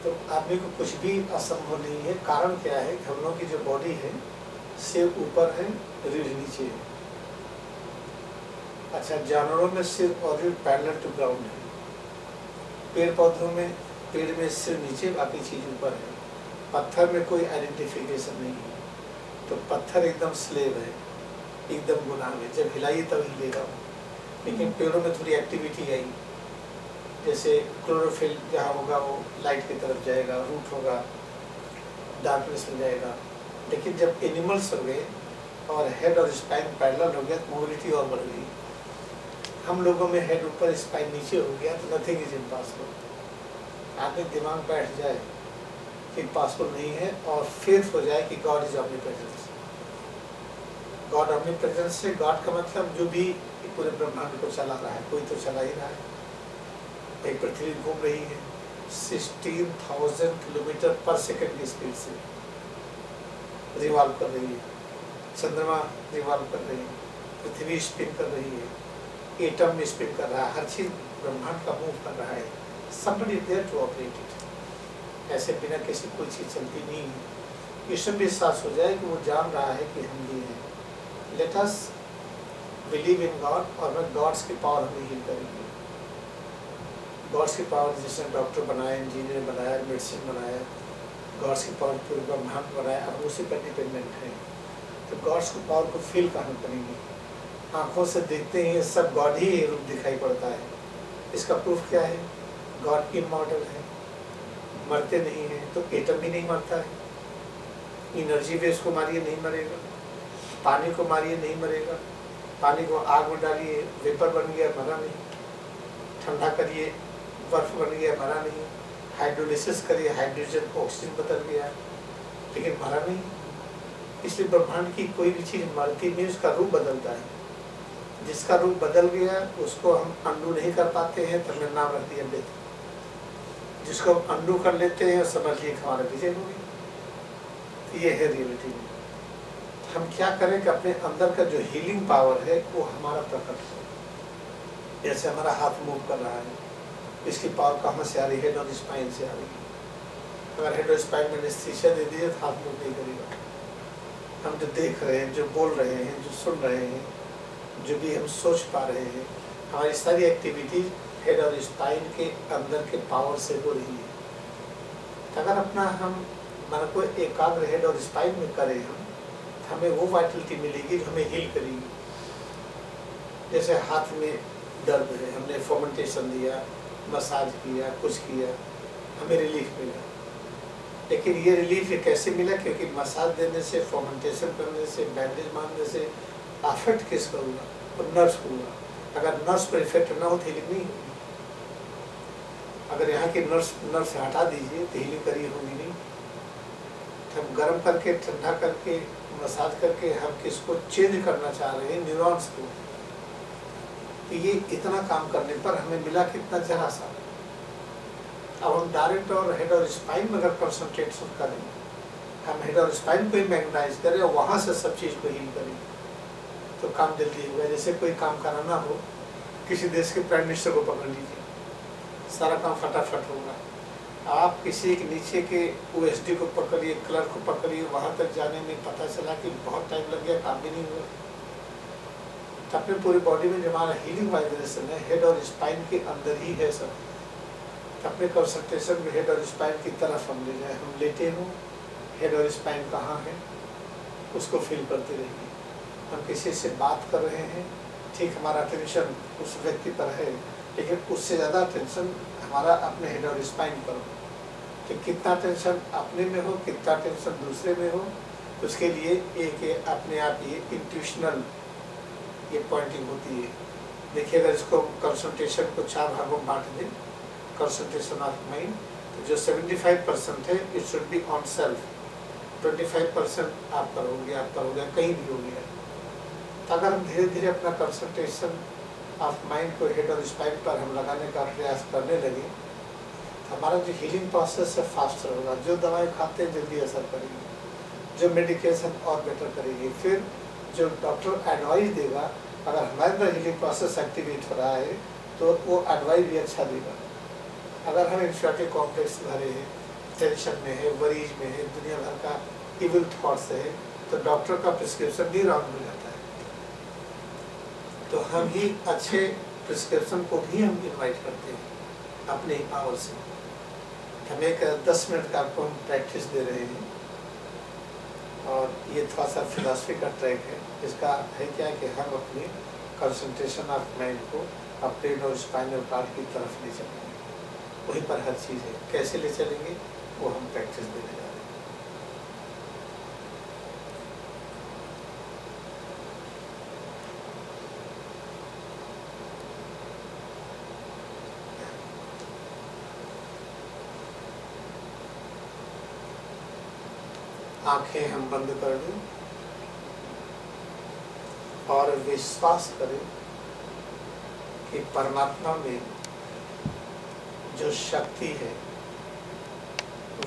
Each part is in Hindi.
तो आदमी को कुछ भी असंभव नहीं है। कारण क्या है, हम लोगों की जो बॉडी है सिर ऊपर है, रीढ़ नीचे है। अच्छा, जानवरों में सिर और रीढ़ पैरेलल टू ग्राउंड है। पेड़ पौधों में पेड़ में सिर नीचे, बाकी चीज ऊपर है। पत्थर में कोई आइडेंटिफिकेशन नहीं है, तो पत्थर एकदम स्लेव है, एकदम गुलाम है, जब हिलाइए तब हिलेगा वो। लेकिन पेड़ों में थोड़ी एक्टिविटी आई, जैसे क्लोरोफिल जहाँ होगा वो लाइट की तरफ जाएगा, रूट होगा डार्कनेस में जाएगा। लेकिन जब एनिमल्स हो गए और हेड और स्पाइन पैरेलल हो गया तो मोबिलिटी और बढ़ गई। हम लोगों में हेड ऊपर स्पाइन नीचे हो गया तो नथिंग इज इम्पॉसिबल। आदमी दिमाग बैठ जाए कि पॉसिबल नहीं है और फेथ हो जाए कि गॉड इज ऑमनीप्रेजेंस। गॉड ऑमनीप्रेजेंस से गॉड का मतलब जो भी पूरे ब्रह्मांड को चला रहा है, कोई तो चला ही रहा है। एक पृथ्वी घूम रही है 16,000 किलोमीटर पर सेकंड की स्पीड से रिवॉल्व कर रही है। चंद्रमा रिवॉल्व कर रही है, पृथ्वी स्पिन कर रही है, एटम में स्पिन कर रहा है, हर चीज ब्रह्मांड का मूव कर रहा है। somebody there to operate it। ऐसे बिना किसी कोई चीज चलती नहीं है। इसमें भी एहसास हो जाए कि वो जान रहा है कि हम ये हैं। Let us believe in God और मैं गॉड्स की पावर हमें हील करेंगे। गॉड्स की पावर जिसने डॉक्टर बनाया, इंजीनियर बनाया, मेडिसिन बनाया, गॉड्स की पावर पूरे ब्रह्मांड बनाया, अब उसी पर डिपेंडेंट है। तो गॉड्स की पावर को फील कहाँ करेंगे? आंखों से देखते हैं सब गॉड ही रूप दिखाई पड़ता है। इसका प्रूफ क्या है? गॉड इमॉर्टल है, मरते नहीं है, तो एटम भी नहीं मरता है। एनर्जी वेव्स को मारिए नहीं मरेगा, पानी को मारिए नहीं मरेगा, पानी को आग में डालिए वेपर बन गया मरा नहीं, ठंडा करिए बर्फ बन गया मरा नहीं, हाइड्रोलिसिस करिए हाइड्रोजन को ऑक्सीजन बदल गया लेकिन मरा नहीं। इसलिए ब्रह्मांड की कोई भी चीज मरती नहीं, उसका रूप बदलता है। जिसका रूप बदल गया उसको हम अंडू नहीं कर पाते हैं, तो हमने नाम रख दिया डेथ। जिसको हम अंडू कर लेते हैं समझ लिए हमारा विजय हो गई। ये है रियलिटी में। हम क्या करें कि अपने अंदर का जो हीलिंग पावर है वो हमारा प्रकट हो। जैसे हमारा हाथ मूव कर रहा है, इसकी पावर कहाँ से आ रही है? हेड और स्पाइन से आ रही है। अगर हेड और स्पाइन में एनेस्थीसिया दे दिए तो हाथ मूव नहीं करेगा। हम जो देख रहे हैं, जो बोल रहे हैं, जो सुन रहे हैं, जो भी हम सोच पा रहे हैं, हमारी सारी एक्टिविटीज हेड और स्पाइन के अंदर के पावर से हो रही है। तो अगर अपना हम मन को एकाग्र हेड और स्पाइन में करें हम, तो हमें वो वाइटलिटी मिलेगी जो हमें हील करेगी। जैसे हाथ में दर्द है, हमने फर्मेंटेशन दिया, मसाज किया, कुछ किया, हमें रिलीफ मिला। लेकिन ये रिलीफ ये कैसे मिला? क्योंकि मसाज देने से, फर्मेंटेशन करने से, बैंडेज बांधने से अफेक्ट किसका हुआ? तो नर्व्स को हुआ। अगर नर्व्स पर इफेक्ट ना हो तो हीलिंग नहीं होगी। अगर यहाँ की नर्व्स से हटा दीजिए तो हीलिंग करिए होगी नहीं। तो हम गर्म करके, ठंडा करके, मसाज करके हम किसको चेंज करना चाह रहे हैं? न्यूरॉन्स को। तो ये इतना काम करने पर हमें मिला कितना जरा सा। अब हम डायरेक्ट और हेड और स्पाइन में अगर कंसंट्रेशन करें, हम हेड और स्पाइन को ही मैग्नेटाइज करें और वहाँ से सब चीज़ को हील करें तो काम जल्दी होगा। जैसे कोई काम कराना हो, किसी देश के प्राइम मिनिस्टर को पकड़ लीजिए, सारा काम फटाफट होगा। आप किसी के नीचे के OSD को पकड़िए, क्लर्क को पकड़िए, वहाँ तक जाने में पता चला कि बहुत टाइम लग गया, काम भी नहीं हुआ। तो अपने पूरी बॉडी में जो हमारा हीलिंग वाइब्रेशन है हेड और स्पाइन के अंदर ही है सब। तो अपने कंसंट्रेशन में हेड और स्पाइन की तरफ हम ले जाए। हम लेटे हों, हेड और स्पाइन कहाँ है उसको फील करते रहिए। हम किसी से बात कर रहे हैं, ठीक हमारा अटेंशन उस व्यक्ति पर है, लेकिन उससे ज़्यादा अटेंशन हमारा अपने हेड और स्पाइन पर हो। कि कितना टेंशन अपने में हो, कितना टेंशन दूसरे में हो, उसके लिए एक अपने आप ये इंट्यूशनल ये पॉइंटिंग होती है। देखिए, अगर इसको कंसंट्रेशन को 4 भागों में बांट दें, कंसंट्रेशन ऑफ माइंड, तो जो 75% है it should be on self, 25% आप पर हो गया, कहीं भी हो गया। तो अगर हम धीरे धीरे अपना कंसंट्रेशन ऑफ माइंड को हेड और स्पाइन पर हम लगाने का प्रयास करने लगे, तो हमारा जो हीलिंग प्रोसेस है फास्टर होगा। जो दवाएं खाते हैं जल्दी असर करेगी, जो मेडिकेशन और बेटर करेगी। फिर जो डॉक्टर एडवाइस देगा, अगर हमारे अंदर हीलिंग प्रोसेस एक्टिवेट हो रहा है तो वो एडवाइस भी अच्छा देगा। अगर हम इंफिनिटी कॉम्प्लेक्स भरे हैं, टेंशन में है, वरीज में है, दुनिया भर का इविल थॉट्स है, तो डॉक्टर का प्रिस्क्रिप्शन भी रॉन्ग हो जाता है। तो हम ही अच्छे प्रिस्क्रिप्शन को भी हम इनवाइट करते हैं अपने पावर से। हम एक 10 मिनट का आपको हम प्रैक्टिस दे रहे हैं, और ये थोड़ा सा फिलॉसफी का ट्रैक है। इसका है क्या कि हम अपने कंसंट्रेशन ऑफ माइंड को ब्रेन और स्पाइनल कॉर्ड की तरफ ले चलेंगे, वहीं पर हर चीज़ है। कैसे ले चलेंगे वो हम प्रैक्टिस देने जा रहे हैं। आंखें हम बंद कर दें और विश्वास करें कि परमात्मा में जो शक्ति है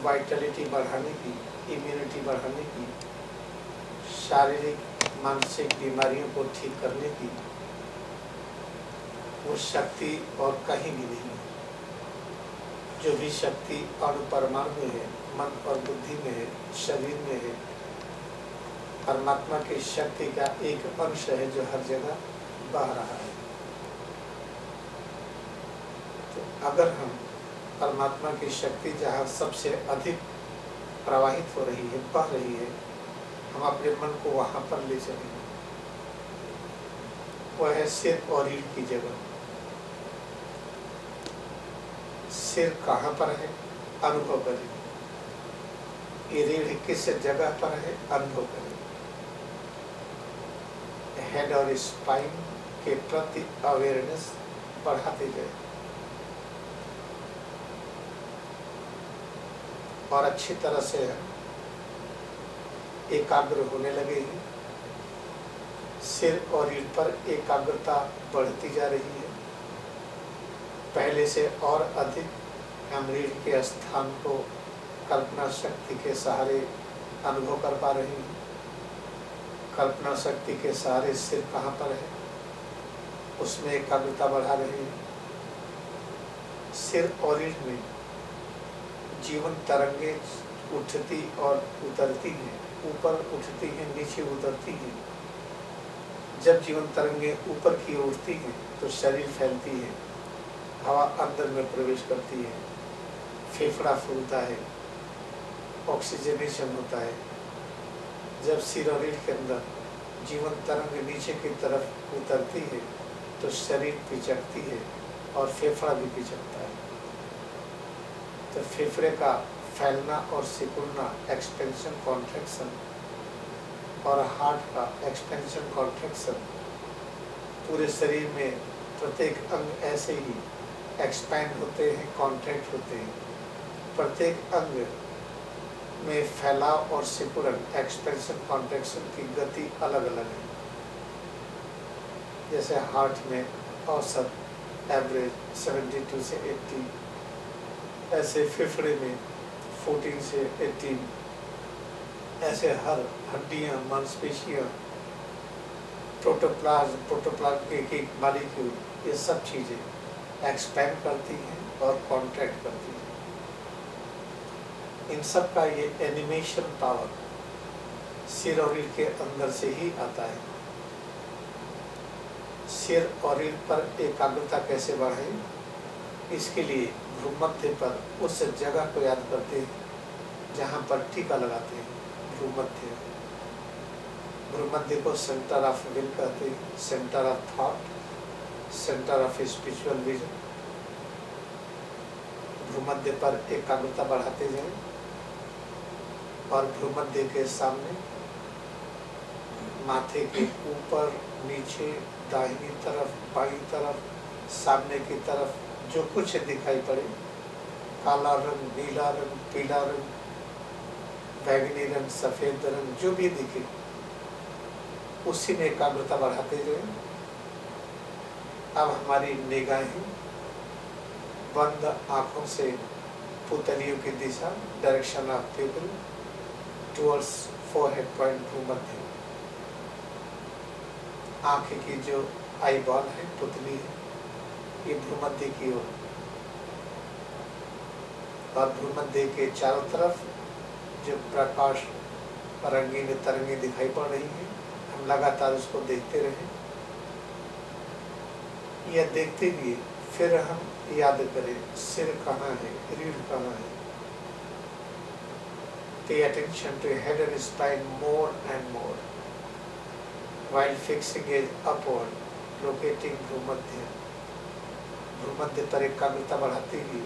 वाइटलिटी बढ़ाने की, इम्यूनिटी बढ़ाने की, शारीरिक मानसिक बीमारियों को ठीक करने की, वो शक्ति और कहीं भी नहीं है। जो भी शक्ति अणु परमाणु में है, मन और बुद्धि में है, शरीर में है, परमात्मा की शक्ति का एक अंश है जो हर जगह बह रहा है। तो अगर हम परमात्मा की शक्ति जहाँ सबसे अधिक प्रवाहित हो रही है, बह रही है, हम अपने मन को वहाँ पर ले चलेंगे। वह है सिर और रीढ़ की जगह। सिर कहाँ पर है, अनुभव करें। ये रीढ़ किस जगह पर है, अनुभव करें। हेड और स्पाइन के प्रति अवेयरनेस बढ़ाते जाए और अच्छी तरह से एकाग्र होने लगेगी। सिर और रीढ़ पर एकाग्रता बढ़ती जा रही है। पहले से और अधिक हम रीढ़ के स्थान को कल्पना शक्ति के सहारे अनुभव कर पा रहे हैं। कल्पना शक्ति के सहारे सिर कहाँ पर है, उसमें एकाग्रता बढ़ा रहे हैं। सिर और रीढ़ में जीवन तरंगे उठती और उतरती हैं, ऊपर उठती हैं, नीचे उतरती हैं। जब जीवन तरंगे ऊपर की ओर उठती हैं तो शरीर फैलती है, हवा अंदर में प्रवेश करती है, फेफड़ा फूलता है, ऑक्सीजनेशन होता है। जब सिर और रीढ़ के अंदर जीवन तरंग नीचे की तरफ उतरती है तो शरीर पिचकती है और फेफड़ा भी पिचकता है। तो फेफड़े का फैलना और सिकुड़ना, एक्सपेंशन कॉन्ट्रैक्शन, और हार्ट का एक्सपेंशन कॉन्ट्रैक्शन, पूरे शरीर में प्रत्येक अंग ऐसे ही एक्सपैंड होते हैं, कॉन्ट्रैक्ट होते हैं। प्रत्येक अंग में फैलाव और सिकुड़न, एक्सपेंशन कॉन्ट्रैक्शन की गति अलग अलग है। जैसे हार्ट में औसत एवरेज 72 से 80, ऐसे फेफड़े में 14 से 18, ऐसे हर हड्डियाँ, मांसपेशियाँ, प्रोटोप्लाज्म के मॉलिक्यूल, ये सब चीज़ें एक्सपैंड करती हैं और कॉन्ट्रैक्ट करती हैं। इन सब का ये एनिमेशन पावर सिर और रीढ़ के अंदर से ही आता है। सिर और रीढ़ पर एकाग्रता कैसे बढ़ाएं, इसके लिए भ्रूमध्य पर उस जगह को याद करते हैं जहाँ पर टीका लगाते हैं। भ्रूमध्य, भ्रूमध्य को सेंटर ऑफ विल कहते हैं, centre of thought, centre of spiritual vision. भ्रूमध्य पर एकाग्रता बढ़ाते जाएं और भ्रूमध्य के सामने माथे के ऊपर, नीचे, दाहिनी तरफ, बाईं तरफ, सामने की तरफ जो कुछ दिखाई पड़े, काला रंग, नीला रंग, पीला रंग, बैगनी रंग, सफेद रंग, जो भी दिखे उसी में एकाग्रता बढ़ाते जाएं। अब हमारी निगाहें बंद आंखों से पुतलियों की दिशा, direction of pupil towards forehead point, भ्रूमध्य। आंख की जो आई बॉल है, पुतली है, ये भ्रूमध्य की ओर। और भ्रूमध्य के चारों तरफ जो प्रकाश रंगीन तरंगे दिखाई पड़ रही हैं, हम लगातार उसको देखते रहें। यह देखते हुए फिर हम याद करें सिर कहाँ है, रीढ़ कहाँ है। Pay attention to head and spine more and more while fixing it upward, locating भ्रूमध्य। भ्रूमध्य पर एकाग्रता बढ़ाते हुए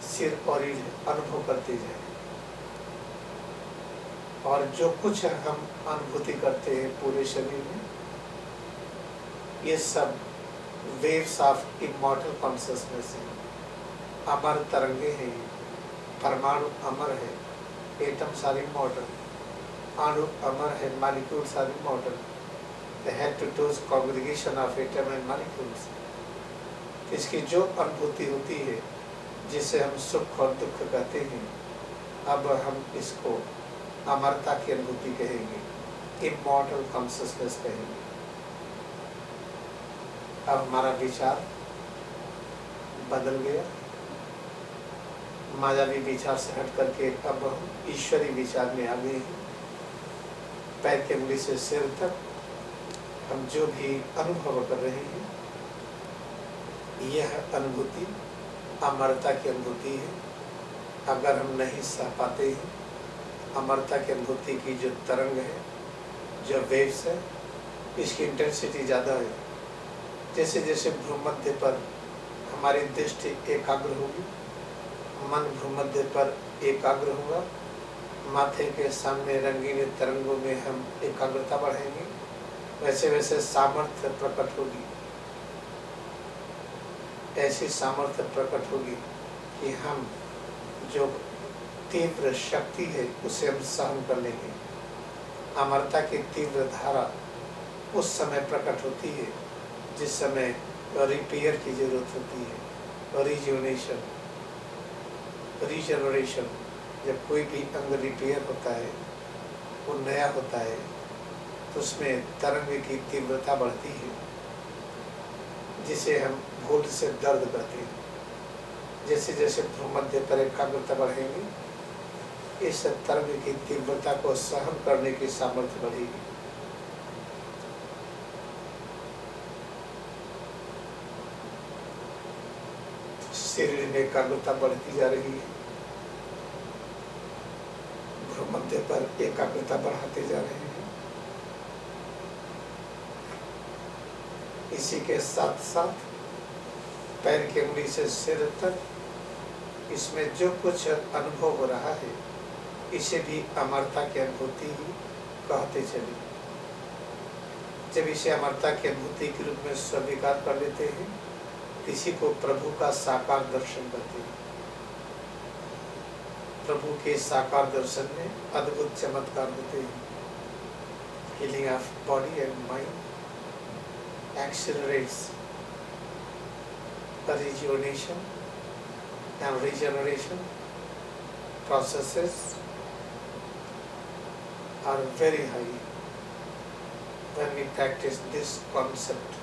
सिर और रीढ़ अनुभव करते जाएं। और जो कुछ हम अनुभूति करते हैं पूरे शरीर में, ये सब वेव्स ऑफ इमॉर्टल कॉन्शियसनेस है, अमर तरंगे हैं। परमाणु अमर है, एटम्स आर इमॉर्टल, अणु अमर है, molecules are immortal. The head to toes congregation of atom and molecules. इसकी जो अनुभूति होती है, जिसे हम सुख और दुख कहते हैं, अब हम इसको अमरता की अनुभूति कहेंगे, इमॉर्टल कॉन्शियसनेस कहेंगे। अब हमारा विचार बदल गया, मायावी विचार से हट करके अब हम ईश्वरी विचार में आ गए हैं। पैर के उंगली से सिर तक हम जो भी अनुभव कर रहे हैं, यह अनुभूति अमरता की अनुभूति है। अगर हम नहीं सह पाते हैं अमरता की अनुभूति की जो तरंग है, जो वेव्स है, इसकी इंटेंसिटी ज़्यादा है। जैसे जैसे भ्रूमध्य पर हमारी दृष्टि एकाग्र होगी, मन भ्रूमध्य पर एकाग्र होगा, माथे के सामने रंगीन तरंगों में हम एकाग्रता बढ़ाएंगे, वैसे वैसे सामर्थ्य प्रकट होगी। ऐसी सामर्थ्य प्रकट होगी कि हम जो तीव्र शक्ति है उसे हम सहन कर लेंगे। अमरता की तीव्र धारा उस समय प्रकट होती है जिस समय रिपेयर की जरूरत होती है, रिजुवनेशन, रिजनरेशन। जब कोई भी अंग रिपेयर होता है, वो नया होता है, तो उसमें तरंग की तीव्रता बढ़ती है, जिसे हम भूल से दर्द कहते हैं। जैसे जैसे भ्रूमध्य पर एकाग्रता बढ़ेगी, इस तरंग की तीव्रता को सहन करने की सामर्थ्य बढ़ेगी। शरीर में एकाग्रता बढ़ती जा रही है, भ्रूमध्य पर एकाग्रता बढ़ाते जा रहे हैं। इसी के साथ साथ पैर की उंगली से सिर तक इसमें जो कुछ अनुभव हो रहा है, इसे भी अमरता की अनुभूति ही कहते चले। जब इसे अमरता की अनुभूति के रूप में स्वीकार कर लेते हैं, किसी को प्रभु का साकार दर्शन करते हैं। प्रभु के साकार दर्शन में अद्भुत चमत्कार होते हैं। Healing of body and mind accelerates the rejuvenation and regeneration processes are very high when we practice this concept.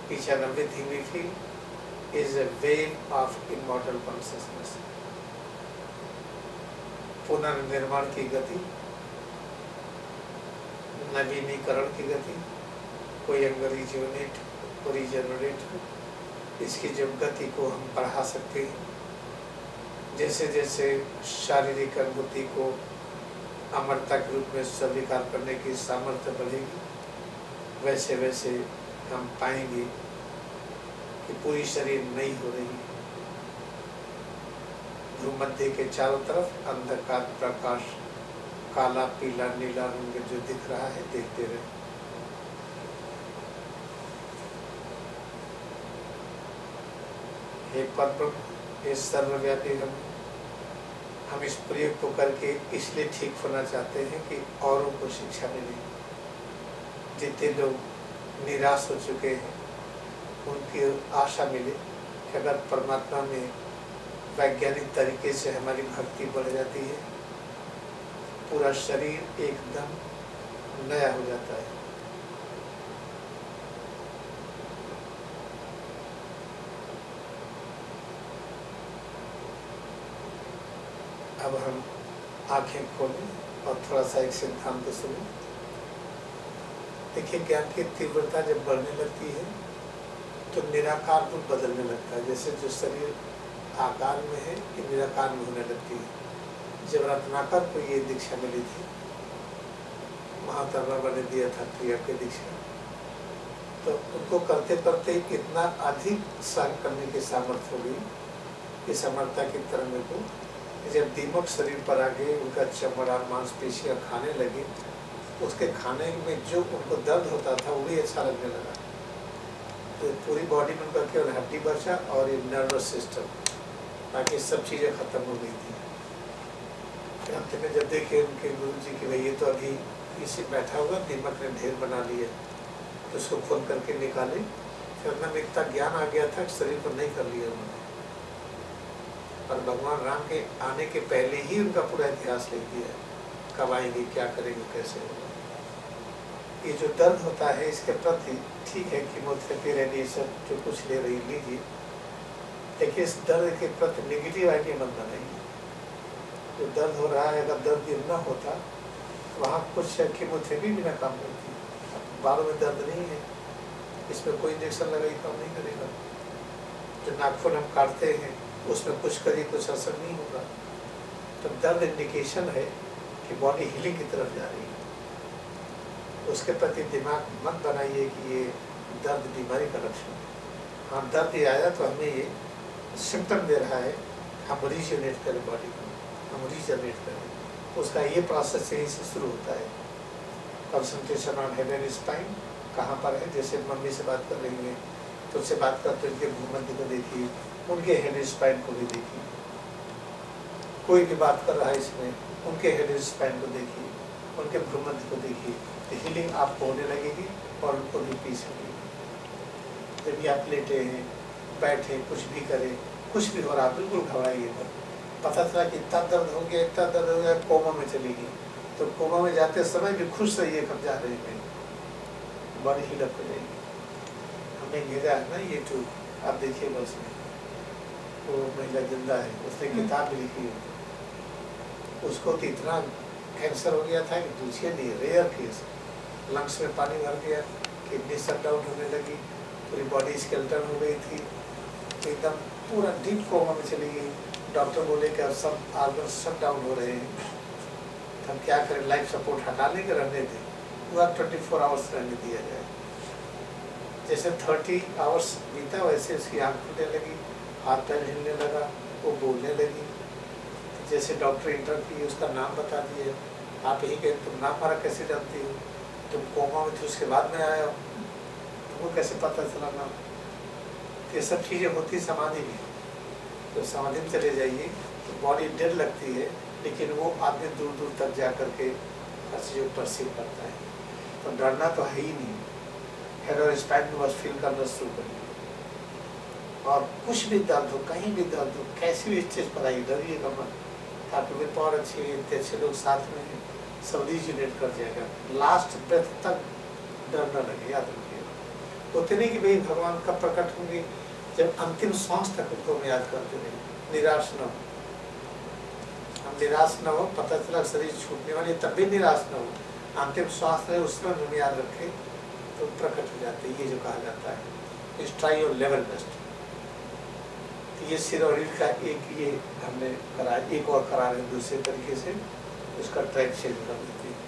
Each and everything we feel is a wave of immortal consciousness. पुनर्निर्माण की गति, नवीनीकरण की गति, कोई अंग रिजुवनेट, रिजनरेट, इसकी जो गति को हम बढ़ा सकते हैं। जैसे जैसे शारीरिक अनुभूति को अमरता के रूप में स्वीकार करने की सामर्थ्य बढ़ेगी, वैसे वैसे हम पाएंगे कि पूरी शरीर नई हो रही है। भ्रूमध्य के चारों तरफ अंधकार प्रकाश, काला पीला नीला रंग जो दिख रहा है, देखते रहे। हे परब्रह्म, हे सर्वव्यापी हम इस प्रयोग को करके इसलिए ठीक होना चाहते हैं कि औरों को शिक्षा मिले। जितने लोग निराश हो चुके हैं, उनकी आशा मिले कि अगर परमात्मा में वैज्ञानिक तरीके से हमारी भक्ति बढ़ जाती है, पूरा शरीर एकदम नया हो जाता है। अब हम आंखें खोलें और थोड़ा सा एक सिद्धांत सुने। देखिए, ज्ञान की तीव्रता जब बढ़ने लगती है तो निराकार रूप बदलने लगता है। जैसे जो शरीर आकार में है ये निराकार में होने लगती है। जब रत्नाकर को ये दीक्षा मिली थी, महात्मा ने दिया था क्रिया की दीक्षा, तो उनको करते करते इतना अधिक सहन करने की सामर्थ्य हो गई, इस समर्थता की तरंग को, जब दीमक शरीर पर आ गए, उनका चमड़ा मांसपेशियां खाने लगी, उसके खाने में जो उनको दर्द होता था वो भी अच्छा लगने लगा। तो पूरी बॉडी में उनका केवल हड्डी बचा और ये नर्वस सिस्टम, बाकी सब चीज़ें खत्म हो गई थी। फिर अंत में जब देखे उनके गुरु जी की भाई ये तो अभी इसी बैठा हुआ, दीमक ने ढेर बना लिया, तो उसको खोल करके निकाले। फिर अंदर में इतना ज्ञान आ गया था कि शरीर को नहीं कर लिया उन्होंने, और भगवान राम के आने के पहले ही उनका पूरा इतिहास लिख दिया, कब आएंगे, क्या करेंगे, कैसे होगा। ये जो दर्द होता है इसके प्रति ठीक है, कीमोथेरेपी रेडिएशन जो कुछ ले रही लीजिए, देखिए इस दर्द के प्रति नेगेटिव आइडिया मत बनाइए। जो दर्द हो रहा है, अगर दर्द ये न होता तो वहाँ कुछ कीमोथेरेपी भी ना काम करती। बालों में दर्द नहीं है, इसमें कोई इंजेक्शन लगाई काम नहीं करेगा। जो नाखून हम काटते हैं उसमें कुछ करिए कुछ असर नहीं होगा। तो दर्द इंडिकेशन है कि बॉडी हीलिंग की तरफ जा रही है। उसके प्रति दिमाग मत बनाइए कि ये दर्द बीमारी का लक्षण है। हाँ, दर्द ये आया तो हमें ये सिम्टम दे रहा है, हम रीजनरेट करें बॉडी को, हम रीजनरेट करें। उसका ये प्रोसेस यहीं से शुरू होता है। Concentration on head and spine कहाँ पर है, जैसे मम्मी से बात कर रही है तो उससे बात करते उनके भूमध्य को देखिए, उनके हेड स्पाइन को भी देखिए। कोई भी बात कर रहा है इसमें, उनके हेड स्पाइन को देखिए, उनके भूमध्य को देखिए, तो हीलिंग आपको होने लगेगी और उनको भी पीस लगेगी। जब भी आप लेटे हैं, बैठे, कुछ भी करें, कुछ भी हो रहा, बिल्कुल घबराइए मत। पता चला कि इतना दर्द हो गया, इतना दर्द हो गया, कोमा में चलेगी, तो कोमा में जाते समय भी खुश रहिए, कब जा रहे हैं, बॉडी हीलअप हो जाएगी। हमने भेजा है ना ये टूब, आप देखिए बस में, वो महिला जिंदा है, उसने किताब भी लिखी है। उसको तो इतना कैंसर हो गया था कि पूछिए नहीं, रेयर केस। लंग्स में पानी भर गया, किडनी शट डाउन होने लगी, पूरी बॉडी स्केलेटन हो गई थी, एकदम पूरा डीप कोमा में चली गई। डॉक्टर बोले कि अब सब आर्गन शट डाउन हो रहे हैं, हम क्या करें, लाइफ सपोर्ट हटा लेंगे, रहने दें। पूरा 24 आवर्स रहने दिया जाए। जैसे 30 आवर्स बीता वैसे उसकी आँख खुलने लगी, हाथ पैर हिलने लगा, वो बोलने लगी। जैसे डॉक्टर इंटर किए, उसका नाम बता दिए। आप यही कहें, तुम नाम हमारा कैसे जानती हो, तुम कोमा में थी उसके बाद में आया हो, तुमको कैसे पता चला नाम। ये सब चीज़ें होती समाधि में। तो समाधि में चले जाइए तो बॉडी डेड लगती है, लेकिन वो आदमी दूर दूर तक जा करके हर चीज़ को परसीव करता है। तो डरना तो है ही नहीं, हेड और स्पाइन में बस फील करना शुरू करिए। और कुछ भी दर्द हो, कहीं भी दर्द हो, कैसी भी स्टेज पर आइए, डरिएगा मत। आपके भी पावर अच्छे, इतने अच्छे लोग साथ में हैं, सब रीजनरेट कर जाएगा। लास्ट ब्रेथ तक डर न लगे, याद रखिएगा। होते नहीं कि भाई भगवान कब प्रकट होंगे, जब अंतिम सांस तक उनको हम याद करते रहे, निराश न हो। हम निराश न हो, पता चला शरीर छूटने वाली, तब भी निराश न हो। अंतिम सांस रहे उस समय हम याद रखें तो प्रकट हो जाते हैं। ये जो कहा जाता है, ट्राई योर लेवल बेस्ट। तो ये सिर और रीढ़ का एक ये हमने करा, एक और करा रहे दूसरे तरीके से, उसका ट्रैक चेंज कर देते हैं।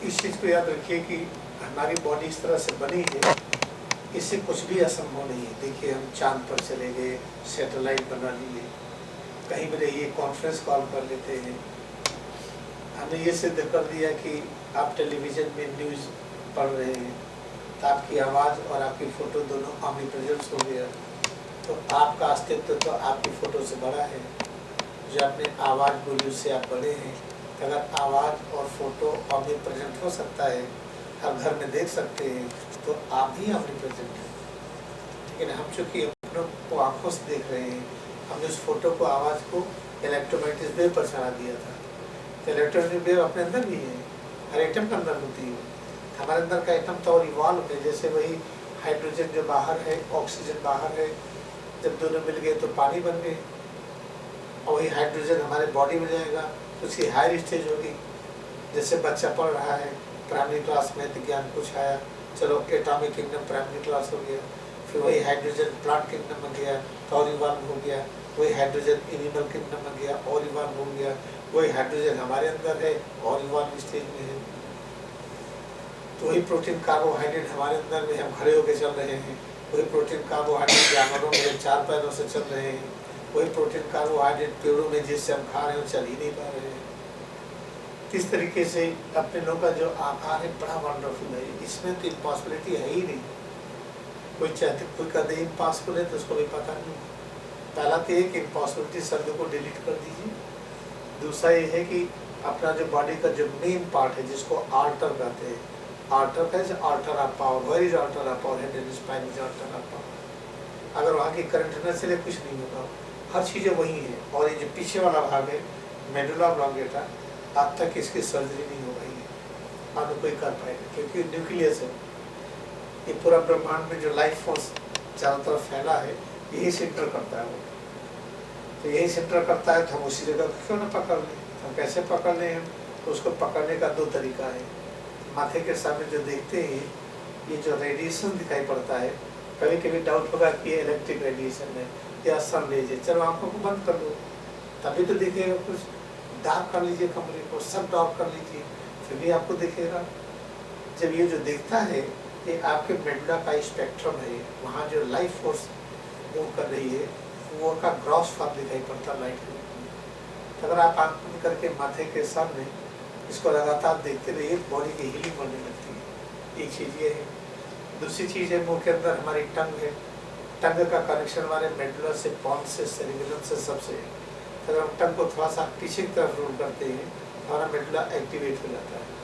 इस चीज़ को याद रखिए कि हमारी बॉडी इस तरह से बनी है, इससे कुछ भी असंभव नहीं है। देखिए, हम चांद पर चले गए, सैटेलाइट बना लिए, कहीं भी रहिए कॉन्फ्रेंस कॉल कर लेते हैं। हमने ये सिद्ध कर दिया कि आप टेलीविज़न में न्यूज़ पढ़ रहे हैं तो आपकी आवाज़ और आपकी फ़ोटो दोनों ऑमनी प्रेजेंस हो गया। तो आपका अस्तित्व तो आपकी फ़ोटो से बड़ा है। जो आपने आवाज़ बोली उससे आप बड़े हैं। अगर आवाज़ और फोटो ऑमनी प्रेजेंट हो सकता है, हर घर में देख सकते हैं, तो आप भी ऑमनी प्रेजेंट हैं। लेकिन हम चूँकि अपनों को आँखों से देख रहे हैं, हमने उस फोटो को, आवाज़ को इलेक्ट्रोमैग्नेटिक वेव पर चढ़ा दिया था। तो इलेक्ट्रोमैग्नेटिक वेव अपने अंदर भी है, हर एटम के अंदर होती है। हमारे अंदर का एटम तो और इवॉल्व है, जैसे वही हाइड्रोजन जो बाहर है, ऑक्सीजन बाहर है, जब दोनों मिल गए तो पानी बन गए, और वही हाइड्रोजन हमारे बॉडी में जाएगा तो उसकी हायर स्टेज होगी। जैसे बच्चा पढ़ रहा है प्राइमरी क्लास में तो ज्ञान कुछ आया, चलो एटॉमिक किंगडम प्राइमरी क्लास हो गया, फिर वही हाइड्रोजन प्लांट किंगडम बन गया तो और इवॉल्व हो गया, वही हाइड्रोजन एनिमल किंगडम बन गया और इवॉल्व हो गया, वही हाइड्रोजन हमारे अंदर है और इवॉल्व स्टेज में है। तो वही प्रोटीन कार्बोहाइड्रेट हमारे अंदर में हम खड़े होकर चल रहे हैं, वही प्रोटीन कार्बोहाइड्रेट जानवरों में 4 पैरों से चल रहे हैं, वही प्रोटीन कार्बोहाइड्रेट पेड़ों में जिससे हम खा रहे हैं चल ही नहीं पा रहे हैं। इस तरीके से अपने लोगों का जो आकार है बड़ा वंडरफुल है, इसमें तो इम्पॉसिबिलिटी है ही नहीं। कोई चाहते कोई कहते इम्पॉसिबल है तो उसको भी पता नहीं। पहला तो ये कि इम्पॉसिबिलिटी शब्द को डिलीट कर दीजिए। दूसरा ये है कि अपना जो बॉडी का जो मेन पार्ट है जिसको आर्टर कहते हैं, आर्टर का altar of power, where is altar of power, head and spine is altar of power. अगर वहाँ की करंट न चले कुछ नहीं होगा, हर चीज़ें वही है। और ये जो पीछे वाला भाग है मेडुला ऑब्लोंगेटा, अब तक इसकी सर्जरी नहीं हो रही है, अब कोई कर पाएगा क्योंकि न्यूक्लियस है। ये पूरा ब्रह्मांड में जो लाइफ फोर्स चारों तरफ फैला है यही सेंटर करता है वो, तो यही सेंटर करता है तो हम उसी जगह क्यों ना पकड़ लें। हम कैसे पकड़ लें हम, तो उसको पकड़ने का 2 तरीका है। माथे के सामने जो देखते हैं ये जो रेडिएशन दिखाई पड़ता है, कभी कभी डाउट होगा कि ये इलेक्ट्रिक रेडिएशन है या सन रेज है, चलो आंखों को बंद कर लो तभी तो दिखेगा कुछ। डार्क कर लीजिए कमरे को, सब डार्क कर लीजिए फिर भी आपको दिखेगा। जब ये जो दिखता है ये आपके मेडुला का स्पेक्ट्रम है, वहाँ जो लाइफ फोर्स मूव कर रही है वो का ग्रॉस फॉर्म दिखाई पड़ता है लाइट के। अगर आप आंख बंद करके माथे के सामने इसको लगातार देखते रहिए बॉडी की हीलिंग बनने लगती है। एक चीज़ ये है। दूसरी चीज़ है मुंह के अंदर हमारी टंग है, टंग का कनेक्शन हमारे मेडुला से, पॉन्स से, सेरिबेलम से, सबसे है। अगर हम टंग को थोड़ा सा पीछे की तरफ रोल करते हैं हमारा मेडुला एक्टिवेट हो जाता है।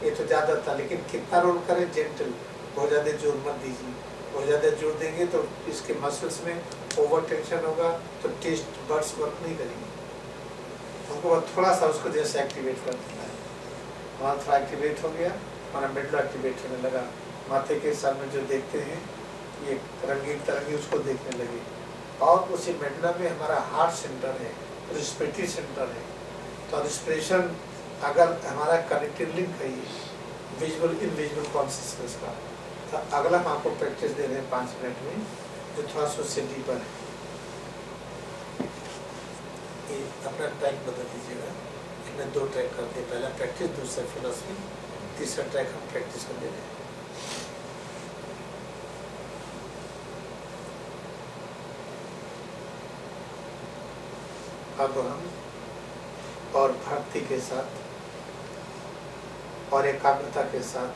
ये तो ज़्यादा था, लेकिन कितना रोल करें, जेंटल, बहुत ज़्यादा जोर मत दीजिए। बहुत ज़्यादा जोर देंगे तो इसके मसल्स में ओवर टेंशन होगा तो टेस्ट बर्ड्स वर्क नहीं करेंगे। हमको थोड़ा सा उसको जैसे एक्टिवेट कर देना है, हमारा थोड़ा एक्टिवेट हो गया, हमारा मेडुला एक्टिवेट होने लगा। माथे के सामने जो देखते हैं ये रंगीन तरंगी उसको देखने लगे। और उसी मेडुला में हमारा हार्ट सेंटर है, रिस्पिरेटरी सेंटर है। तो रिस्पिरेशन अगर हमारा कनेक्टेड लिंक है विजुअल इनविजुअल कॉन्शियसनेस का, तो अगला हम आपको प्रैक्टिस दे रहे हैं 5 मिनट में जो थोड़ा सा उससे डीपर है। ये अपना ट्रैक बदल दीजिएगा, इसमें 2 ट्रैक करते हैं, पहला प्रैक्टिस, दूसरा फिलॉसफी, तीसरा ट्रैक हम प्रैक्टिस कर दे रहे हैं। अब हम और भक्ति के साथ और एकाग्रता के साथ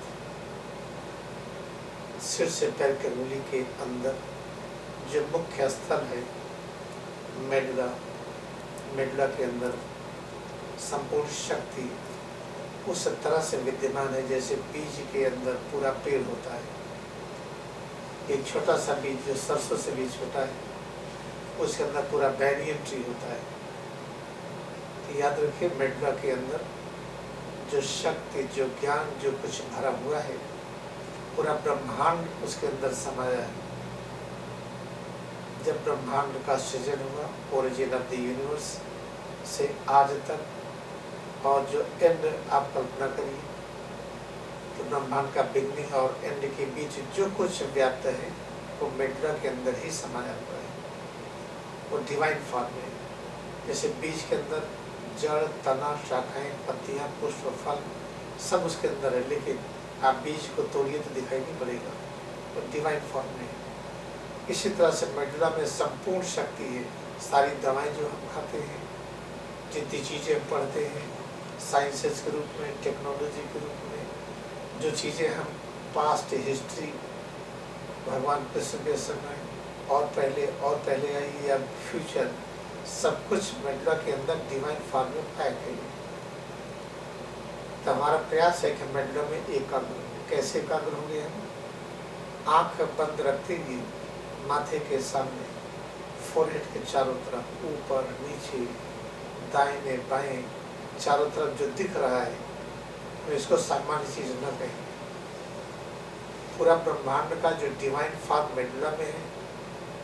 सिर से पैर के अंगुली के अंदर जो मुख्य स्थल है मेडुला, मेडुला के अंदर संपूर्ण शक्ति उस तरह से विद्यमान है जैसे बीज के अंदर पूरा पेड़ होता है। एक छोटा सा बीज जो सरसों से भी छोटा है उसके अंदर पूरा बैनियन ट्री होता है। तो याद रखिए मेडुला के अंदर जो शक्ति, जो ज्ञान, जो कुछ भरा हुआ है पूरा ब्रह्मांड उसके अंदर समाया है। जब ब्रह्मांड का सृजन हुआ ओरिजिन ऑफ द यूनिवर्स से आज तक, और जो एंड आप कल्पना करिए तो ब्रह्मांड का बिगनिंग और एंड के बीच जो कुछ व्याप्त है वो मेडुला के अंदर ही समाया हुआ है। वो डिवाइन फॉर्म में, जैसे बीज के अंदर जड़, तना, शाखाएं, पत्तियां, पुष्प, फल सब उसके अंदर है, लेकिन आप बीज को तोड़िए तो दिखाई नहीं पड़ेगा, वो डिवाइन फॉर्म में। इसी तरह से मेडुला में संपूर्ण शक्ति है। सारी दवाएं जो हम खाते हैं, जितनी चीज़ें हम पढ़ते हैं साइंसेस के रूप में, टेक्नोलॉजी के रूप में, जो चीज़ें हम पास्ट हिस्ट्री, भगवान कृष्ण के समय और पहले आई या फ्यूचर, सब कुछ मेडुला के अंदर डिवाइन फॉर्म में पैक है। तो हमारा प्रयास है कि मेडुला में एकाग्र। कैसे एकाग्र होंगे हम? आँख बंद रखते ही माथे के सामने, फोरहेड के चारों तरफ, ऊपर नीचे, दाहिने बाएं, चारों तरफ जो दिख रहा है तो इसको सामान्य चीज़ न कहें। पूरा ब्रह्मांड का जो डिवाइन फॉर्म मेडुला में है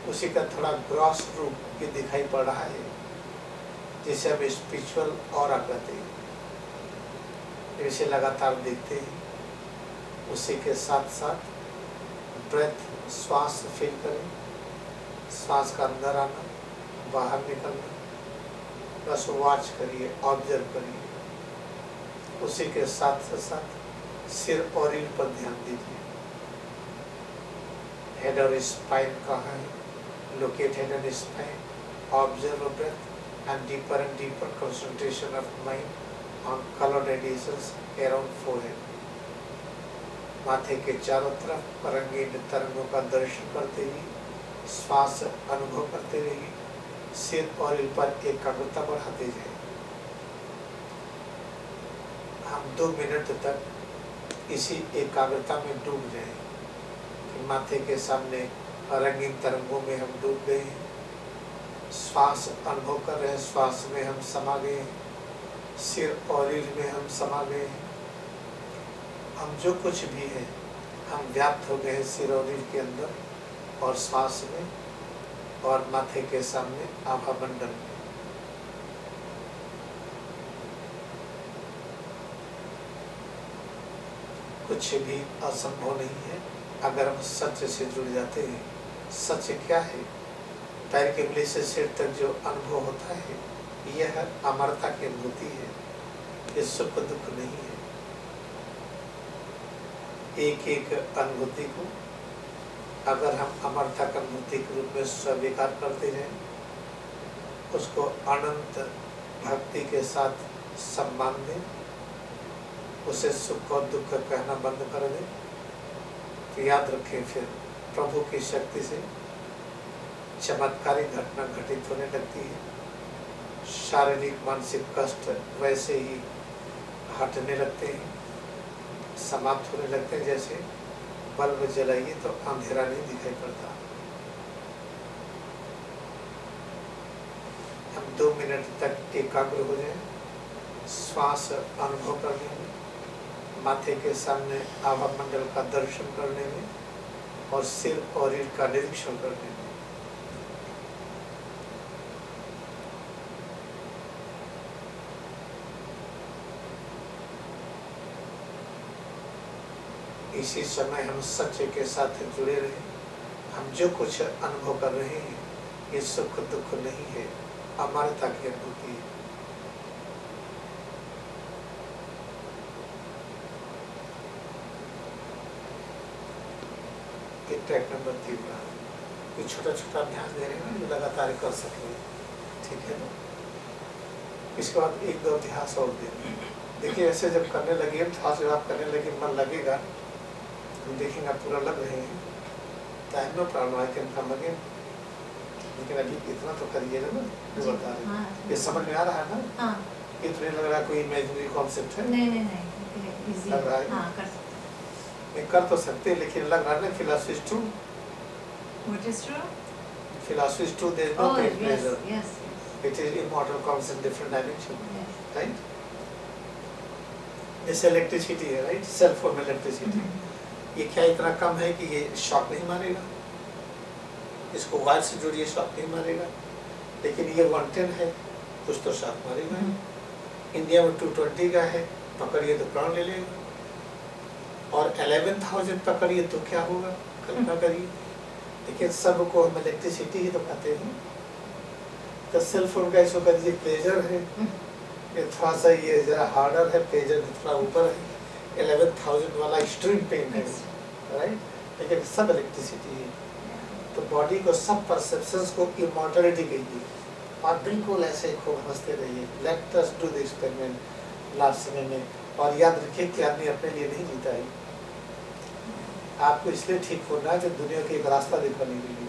उसी का थोड़ा ग्रॉस रूप ये दिखाई पड़ रहा है, जिसे हम स्पिरिचुअल ऑरा कहते हैं। इसे लगातार देखते हैं। उसी के साथ साथ ब्रेथ, श्वास फील करें, श्वास का अंदर आना, बाहर निकलना, बस वॉच करिए, ऑब्जर्व करिए। उसी के साथ साथ सिर और रीढ़ पर ध्यान दीजिए। हेड और स्पाइन कहाँ है? Locate head and spine, observe breath and deeper concentration of mind on colour radiations around forehead. माथे के चारों तरफ रंगीन तरंगों का दर्शन करते हुए श्वास अनुभव करते रहिए। सिर और रीढ़ पर एकाग्रता बढ़ाते जाए। हम 2 मिनट तक इसी एकाग्रता में डूब जाए कि माथे के सामने रंगीन तरंगों में हम डूब गए हैं। श्वास अनुभव कर रहे हैं, श्वास में हम समा गए हैं, सिर और रीढ़ में हम समा गए हैं। हम जो कुछ भी है हम व्याप्त हो गए हैं सिर और रीढ़ के अंदर और श्वास में और माथे के सामने आभा मंडल में। कुछ भी असंभव नहीं है अगर हम सत्य से जुड़ जाते हैं। सत्य क्या है? पैर के उंगली से सिर तक जो अनुभव होता है यह अमरता की अनुभूति है, ये सुख दुख नहीं है। एक एक अनुभूति को अगर हम अमरता की अनुभूति के रूप में स्वीकार करते हैं, उसको अनंत भक्ति के साथ सम्मान दें, उसे सुख और दुख कहना बंद कर दें, तो याद रखें फिर प्रभु की शक्ति से चमत्कारिक घटना घटित होने लगती है। शारीरिक मानसिक कष्ट वैसे ही हटने लगते हैं, समाप्त होने लगते हैं। जैसे बल्ब जलाइए तो अंधेरा नहीं दिखाई पड़ता। हम 2 मिनट तक एकाग्र हो जाएं, श्वास अनुभव करने में, माथे के सामने आभा मंडल का दर्शन करने में और सिर और रीढ़ का निरीक्षण करने में। इसी समय हम सत्य के साथ जुड़े रहे। हम जो कुछ अनुभव कर रहे हैं ये सुख दुख नहीं है, अमरता की अनुभूति है। ट्रैक नंबर 3 का ये छोटा छोटा अभ्यास दे रहे हैं जो लगातार कर सके, ठीक है ना। इसके बाद 1-2 अभ्यास और देखिए। ऐसे जब करने लगे थोड़ा सा आप करने लगे मन लगेगा, हम देखेंगे पूरा लग रहे हैं तो no problem, I can come again. लेकिन अभी इतना तो करिएगा ना जो बता रहे हैं। ये समझ में आ रहा है ना? हाँ। ये तो नहीं लग रहा कोई इमेजिनरी कॉन्सेप्ट है? नहीं लग रहा है। हाँ, कर तो सकते हैं, लेकिन लग रहा है ना philosophy is true. What is true? Philosophy is true. There is no pain pleasure. Yes. It is immortal, comes in different dimension. Yes. Right? जैसे इलेक्ट्रिसिटी है, राइट? सेल फोन में इलेक्ट्रिसिटी, ये क्या इतना कम है कि ये शॉक नहीं मारेगा? इसको वायर से जोड़िए, शॉक नहीं मारेगा। लेकिन ये 110 है, कुछ तो शॉक मारेगा। इंडिया में 220 का है, पकड़िए तो प्राण ले लेगा। और 11,000 पकड़िए तो क्या होगा, कल्पना करिए। लेकिन सबको हम इलेक्ट्रिसिटी ही तो कहते हैं। तो सेल फोन का इसको करिए प्लेजर है, ये थोड़ा सा ये जरा हार्डर है, प्लेजर थोड़ा ऊपर है। 11,000 वाला एक्सट्रीम पेन है, राइट? लेकिन सब इलेक्ट्रिसिटी है। तो बॉडी को, सब परसेप्शंस को इमॉर्टलिटी कहिए और बिल्कुल ऐसे खूब हंसते रहिए। Let us do the experiment last समय में। और याद रखिए कि आदमी अपने लिए नहीं जीता है, आपको इसलिए ठीक होना है कि दुनिया के एक रास्ता दिखाने के लिए।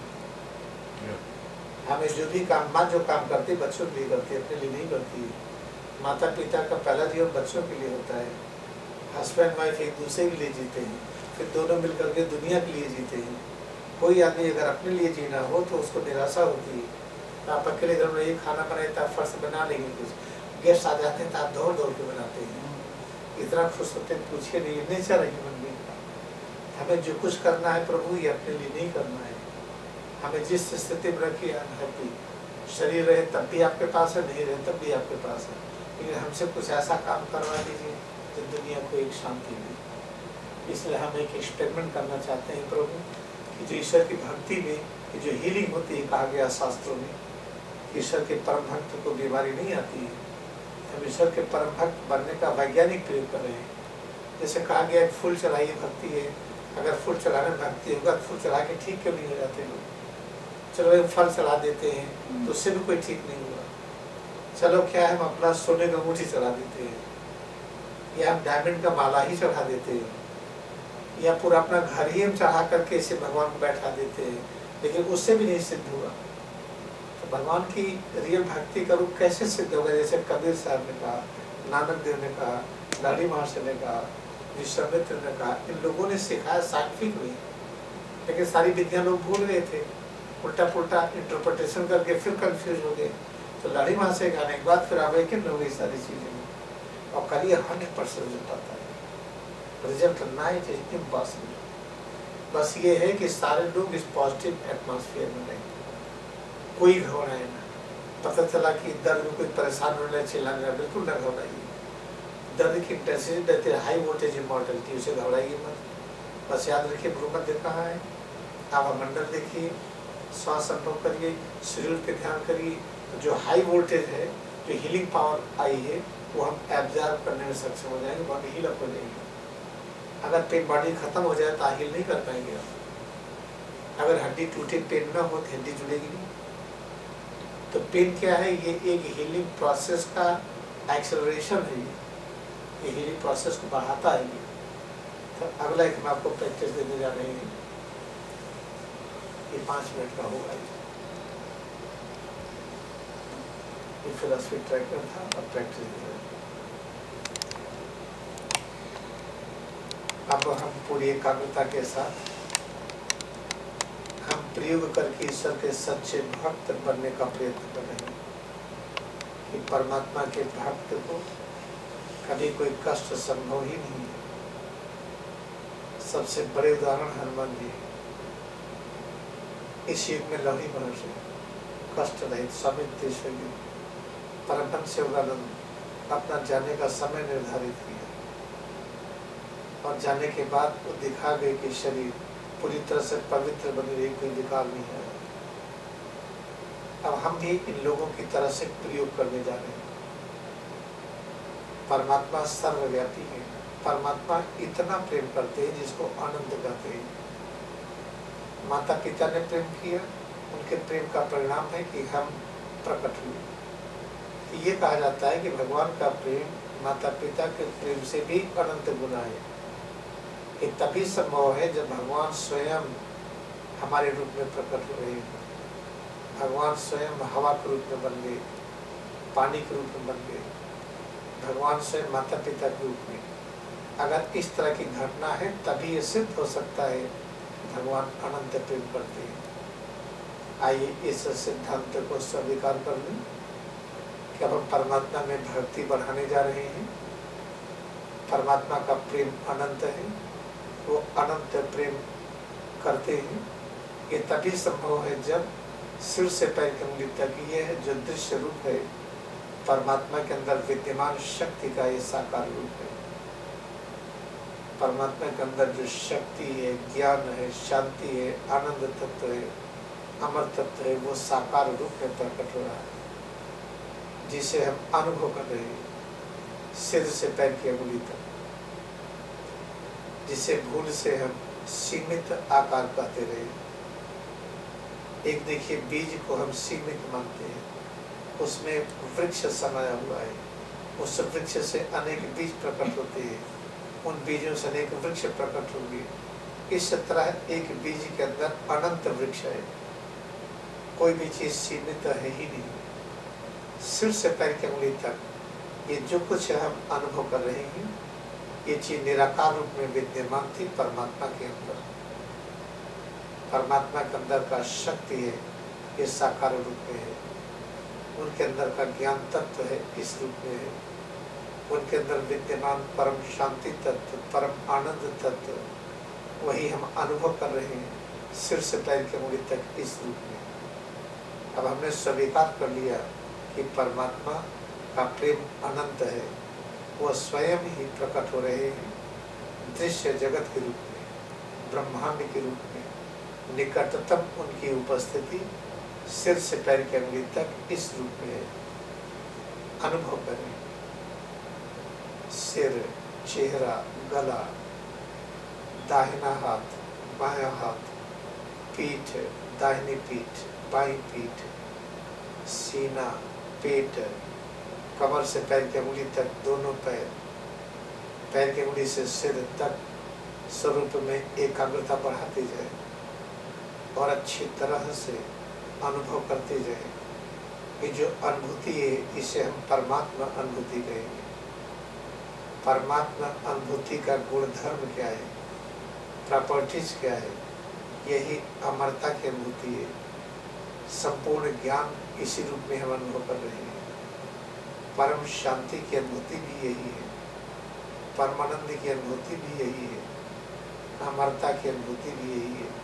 हमें जो भी काम, माँ जो काम करती है बच्चों के लिए करती है, अपने लिए नहीं करती है। माता पिता का पहला जीवन बच्चों के लिए होता है। हस्बैंड वाइफ एक दूसरे के लिए जीते हैं, फिर दोनों मिलकर के दुनिया के लिए जीते हैं। कोई आदमी अगर अपने लिए जीना हो तो उसको निराशा होती है। आप अकेले घर में ये खाना बनाए तो आप फर्श बना लेंगे, कुछ गेस्ट आ जाते हैं तो आप दौड़ दौड़ के बनाते हैं, इतना खुश होते हैं पूछिए नहीं। नेचर है ह्यूमन बीइंग का। हमें जो कुछ करना है प्रभु ये अपने लिए नहीं करना है। हमें जिस स्थिति में रखिए अनहैप्पी, शरीर रहे तब भी आपके पास है, नहीं रहे तब भी आपके पास है, लेकिन हमसे कुछ ऐसा काम करवा दीजिए जो दुनिया को एक शांति दे। इसलिए हम एक एक्सपेरिमेंट करना चाहते हैं प्रभु कि जो ईश्वर की भक्ति में कि जो हीलिंग होती है, कहा गया शास्त्रों में, ईश्वर के परम भक्त को बीमारी नहीं आती है। हम ईश्वर के परम भक्त बनने का वैज्ञानिक प्रयोग कर रहे हैं। जैसे कहा गया एक फूल चढ़ाइए भक्ति है, अगर फूल चढ़ाने में भक्ति होगा तो फूल चढ़ा के ठीक क्यों नहीं हो जाते लोग? चलो एक फल चढ़ा देते हैं तो उससे भी कोई ठीक नहीं हुआ। चलो क्या है, हम अपना सोने का अंगूठी चढ़ा देते हैं, या हम डायमंड का माला ही चढ़ा देते हैं, या पूरा अपना घर ही हम चढ़ा करके इसे भगवान को बैठा देते हैं, लेकिन उससे भी नहीं सिद्ध हुआ। तो भगवान की रियल भक्ति का रूप कैसे सिद्ध होगा? जैसे कबीर साहब ने कहा, नानक देव ने कहा, लाडी महाशय ने कहा, विश्वामित्र ने कहा, इन लोगों ने सिखाया साइंटिफिक में, लेकिन सारी विद्या लोग भूल गए थे, उल्टा पुल्टा इंटरप्रिटेशन करके फिर कंफ्यूज हो गए। तो लाडी महाशय के आने के बाद फिर अवेकन हो गई सारी चीजें, और करिए 100% रिजल्ट आता है। रिजल्ट ना ही इम्पॉसिबल। बस ये है कि सारे लोग इस पॉजिटिव एटमॉस्फेयर में रहें, कोई घबराए ना। पता चला कि दर्द में कोई परेशान होने चिल्लाने, बिल्कुल न घबराइए। दर्द की इंटेंसिटी रहती है हाई वोल्टेज इमॉर्टलिटी, उसे घबराइए मत। बस याद रखिए भ्रूमध्य कहाँ है, आवामंडल देखिए, श्वास अनुभव करिए, शरीर पे ध्यान करिए। तो जो हाई वोल्टेज है, जो हीलिंग पावर आई है, वो हम एब्जॉर्ब करने में सक्षम हो जाएंगे, बॉडी हील अप हो जाएगी। अगर पेन बॉडी खत्म हो जाए तो हील नहीं कर पाएंगे आप। अगर हड्डी टूटे, पेन ना हो तो हड्डी जुड़ेगी नहीं। तो पेन क्या है? ये एक हीलिंग प्रोसेस का एक्सेलरेशन है, ये हीलिंग प्रोसेस को बढ़ाता है ये। तो अगला एक हम आपको प्रैक्टिस देने जा रहे हैं, ये 5 मिनट का होगा। ये फिलॉसफी ट्रैकर था और प्रैक्टिस दे रहे हैं। अब हम पूरी एकाग्रता के साथ हम प्रयोग करके ईश्वर के सच्चे भक्त बनने का प्रयत्न कर रहे हैं कि परमात्मा के भक्त को कभी कोई कष्ट संभव ही नहीं है। सबसे बड़े उदाहरण हनुमान जी। इस युग में लवली महर्षि कष्ट रहित स्वामित्वेश्वरी परमहंस योगानंद अपना जाने का समय निर्धारित किया, और जाने के बाद वो दिखा गए कि शरीर पूरी तरह से पवित्र बनी रही, कोई विकार नहीं है। अब हम भी इन लोगों की तरह से प्रयोग करने जा रहे हैं। परमात्मा सर्वव्यापी है। परमात्मा इतना प्रेम करते हैं जिसको आनंद कहते हैं। माता पिता ने प्रेम किया, उनके प्रेम का परिणाम है कि हम प्रकट हुए। तो ये कहा जाता है कि भगवान का प्रेम माता पिता के प्रेम से भी अनंत गुना है। ये तभी संभव है जब भगवान स्वयं हमारे रूप में प्रकट हो रहे हैं। भगवान स्वयं हवा के रूप में बन गए, पानी के रूप में बन गए, भगवान स्वयं माता पिता के रूप में। अगर इस तरह की घटना है तभी ये सिद्ध हो सकता है भगवान अनंत प्रेम करते हैं। आइए इस सिद्धांत को स्वीकार कर लें कि अब हम परमात्मा में भक्ति बढ़ाने जा रहे हैं। परमात्मा का प्रेम अनंत है, वो अनंत प्रेम करते हैं। ये तभी संभव है जब सिर से पैर की उंगली तक ये है जो दृश्य रूप है परमात्मा के अंदर विद्यमान शक्ति का ये साकार रूप है। परमात्मा के अंदर जो शक्ति है, ज्ञान है, शांति है, आनंद तत्व है, अमर तत्व है, वो साकार रूप में प्रकट हो रहा है, जिसे हम अनुभव कर रहे हैं सिर से पैर की उंगली तक, जिसे भूल से हम सीमित आकार कहते रहे। एक देखिए बीज को हम सीमित मानते हैं, उसमें वृक्ष समाया हुआ है, उस वृक्ष से अनेक बीज प्रकट होते हैं, उन बीजों से अनेक वृक्ष प्रकट होंगे। इस तरह एक बीज के अंदर अनंत वृक्ष है, कोई भी चीज सीमित है ही नहीं। सिर से पैर की उंगली तक ये जो कुछ हम अनुभव कर रहे हैं, ये चीज निराकार रूप में विद्यमान थी परमात्मा के अंदर। परमात्मा के अंदर का शक्ति है, ये साकार रूप में है। उनके अंदर का ज्ञान तत्व है, इस रूप में है। उनके अंदर विद्यमान परम शांति तत्व, परम आनंद तत्व, वही हम अनुभव कर रहे हैं सिर से पैर की उंगली तक इस रूप में। अब हमने स्वीकार कर लिया कि परमात्मा का प्रेम अनंत है, वह स्वयं ही प्रकट हो रहे हैं दृश्य जगत के रूप में, ब्रह्मांड के रूप में। निकटतम उनकी उपस्थिति सिर से पैर की उंगली तक इस रूप में है। अनुभव करें, सिर, चेहरा, गला, दाहिना हाथ, बायां हाथ, पीठ, दाहिनी पीठ, बाईं पीठ, सीना, पेट, कमर से पैर की उंगली तक दोनों पैर, पैर की उंगली से सिर तक स्वरूप में एकाग्रता बढ़ाते जाए और अच्छी तरह से अनुभव करते जाए। ये जो अनुभूति है इसे हम परमात्मा अनुभूति कहेंगे। परमात्मा अनुभूति का गुणधर्म क्या है, प्रॉपर्टीज क्या है? यही अमरता की अनुभूति है। संपूर्ण ज्ञान इसी रूप में हम अनुभव कर रहे हैं। परम शांति की अनुभूति भी यही है, परमानंद की अनुभूति भी यही है, अमरता की अनुभूति भी यही है।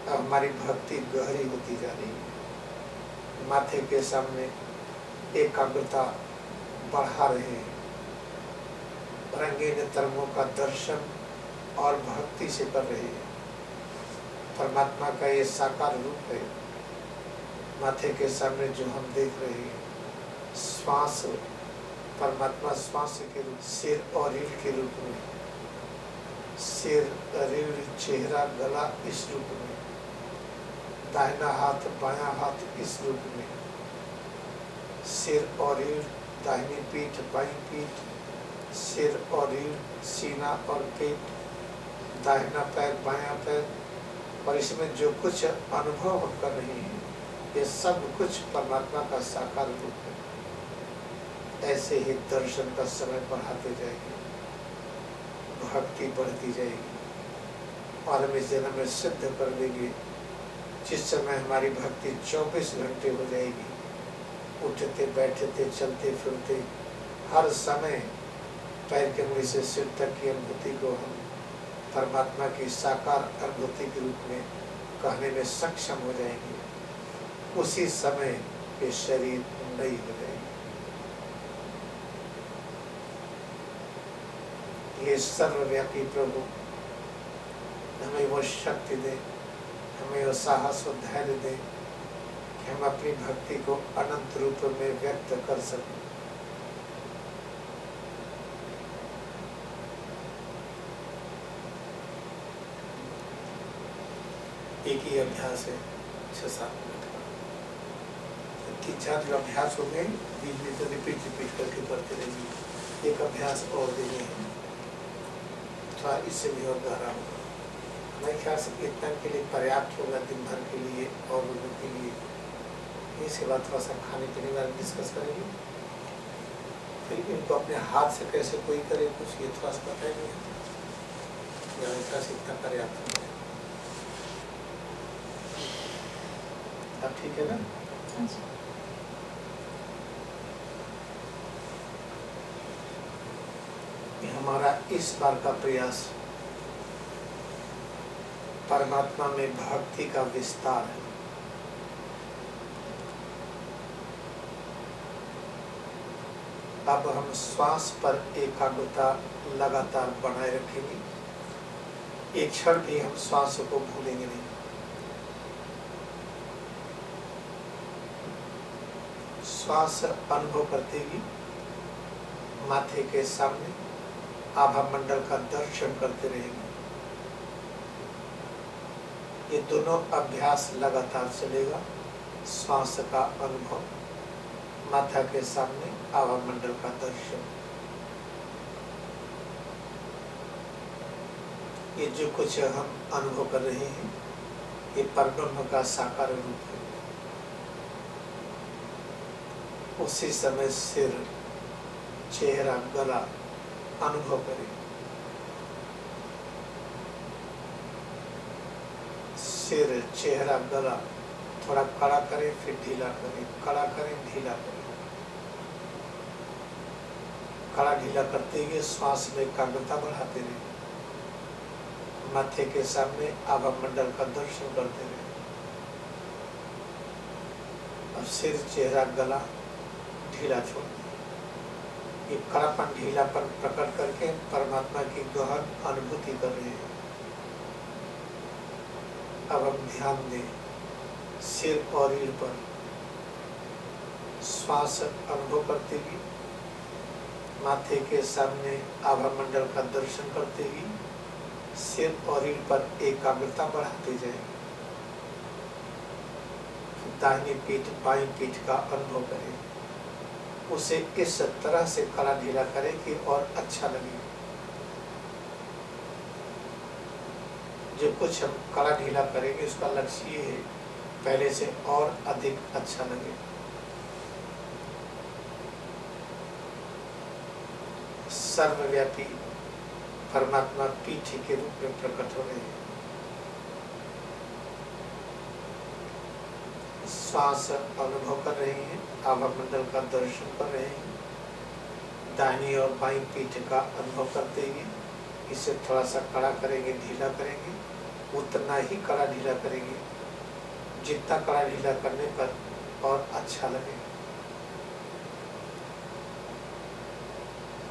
अब हमारी भक्ति गहरी होती जा रही है। माथे के सामने एकाग्रता बढ़ा रहे हैं, रंगीन तरंगों का दर्शन और भक्ति से कर रहे हैं। परमात्मा का ये साकार रूप है। माथे के सामने जो हम देख रहे हैं, श्वास, परमात्मा श्वास के रूप, सिर और रीढ़ के रूप में, सिर, रीढ़, चेहरा, गला इस रूप में, दाहिना हाथ, बायां हाथ इस रूप में, सिर और रीढ़, दाहिनी पीठ, बाईं पीठ, सिर और रीढ़, सीना और पेट, दाहिना पैर, बायां पैर, और इसमें जो कुछ अनुभव हम कर रहे हैं ये सब कुछ परमात्मा का साकार रूप है। ऐसे ही दर्शन का समय बढ़ाते जाएंगे, भक्ति बढ़ती जाएगी और हम इस जन्म में सिद्ध कर देंगे। जिस समय हमारी भक्ति 24 घंटे हो जाएगी, उठते बैठते चलते फिरते हर समय पैर की उंगली से सिर तक की अनुभूति को हम परमात्मा की साकार अनुभूति के रूप में कहने में सक्षम हो जाएंगे। उसी समय ये शरीर नई हो जाएगी। ये सर्वव्यापी प्रभु हमें वो शक्ति दे, हमें वो साहस और धैर्य दे कि हम अपनी भक्ति को अनंत रूप में व्यक्त कर सकें। एक ही अभ्यास है 6-7 मिनट का, 3-4 जो अभ्यास हो गए, बीच में तो रिपीट करके पढ़ते रहेंगे। एक अभ्यास और देंगे, थोड़ा इससे भी और गहरा होगा। हमारे ख्याल से इतना के लिए पर्याप्त होगा दिन भर के लिए और लोगों के लिए। इसके बाद थोड़ा सा खाने पीने वाले डिस्कस करेंगे, फिर इनको अपने हाथ से कैसे कोई करे कुछ ये थोड़ा सा बताएंगे। मेरे ख्याल से इतना पर्याप्त है। अब ठीक है ना? हमारा इस बार का प्रयास परमात्मा में भक्ति का विस्तार है। अब हम श्वास पर एकाग्रता लगातार बनाए रखेंगे। एक क्षण भी हम श्वास को भूलेंगे नहीं। श्वास अनुभव करते ही माथे के सामने आभा मंडल का दर्शन करते रहेंगे। ये दोनों अभ्यास लगातार चलेगा। श्वास का अनुभव, माथा के सामने आभा मंडल का दर्शन। ये जो कुछ हम अनुभव कर रहे हैं ये परब्रह्म का साकार रूप है। उसी समय सिर, चेहरा, गला अनुभव करें। सिर, चेहरा, गला थोड़ा कड़ा करें, फिर ढीला करें, कड़ा करें, ढीला करें। कड़ा ढीला करते हुए श्वास में एकाग्रता बढ़ाते रहें। माथे के सामने आभा मंडल का दर्शन करते रहे। अब सिर, चेहरा, गला ढीला छोड़ दें। ये कड़ापन, ढीलापन प्रकट करके परमात्मा की गहन अनुभूति कर रहे हैं। अब हम ध्यान दें सिर और रीढ़ पर, श्वास अनुभव करते हुए माथे के सामने आभा मंडल का दर्शन करते हुए सिर और रीढ़ पर एकाग्रता बढ़ाते जाएं। दाहिनी पीठ, बाईं पीठ का अनुभव करें। उसे इस तरह से कड़ा ढीला करें कि और अच्छा लगे। जो कुछ हम कड़ा ढीला करेंगे उसका लक्ष्य ये है पहले से और अधिक अच्छा लगे। सर्वव्यापी परमात्मा पीठ के रूप में प्रकट हो रहे हैं। श्वास अनुभव कर रहे हैं, आभा मंडल का दर्शन कर रहे हैं। दाहिनी और बाईं पीठ का अनुभव करते हुए इसे थोड़ा सा कड़ा करेंगे, ढीला करेंगे। उतना ही कड़ा ढीला करेंगे जितना कड़ा ढीला करने पर और अच्छा लगे।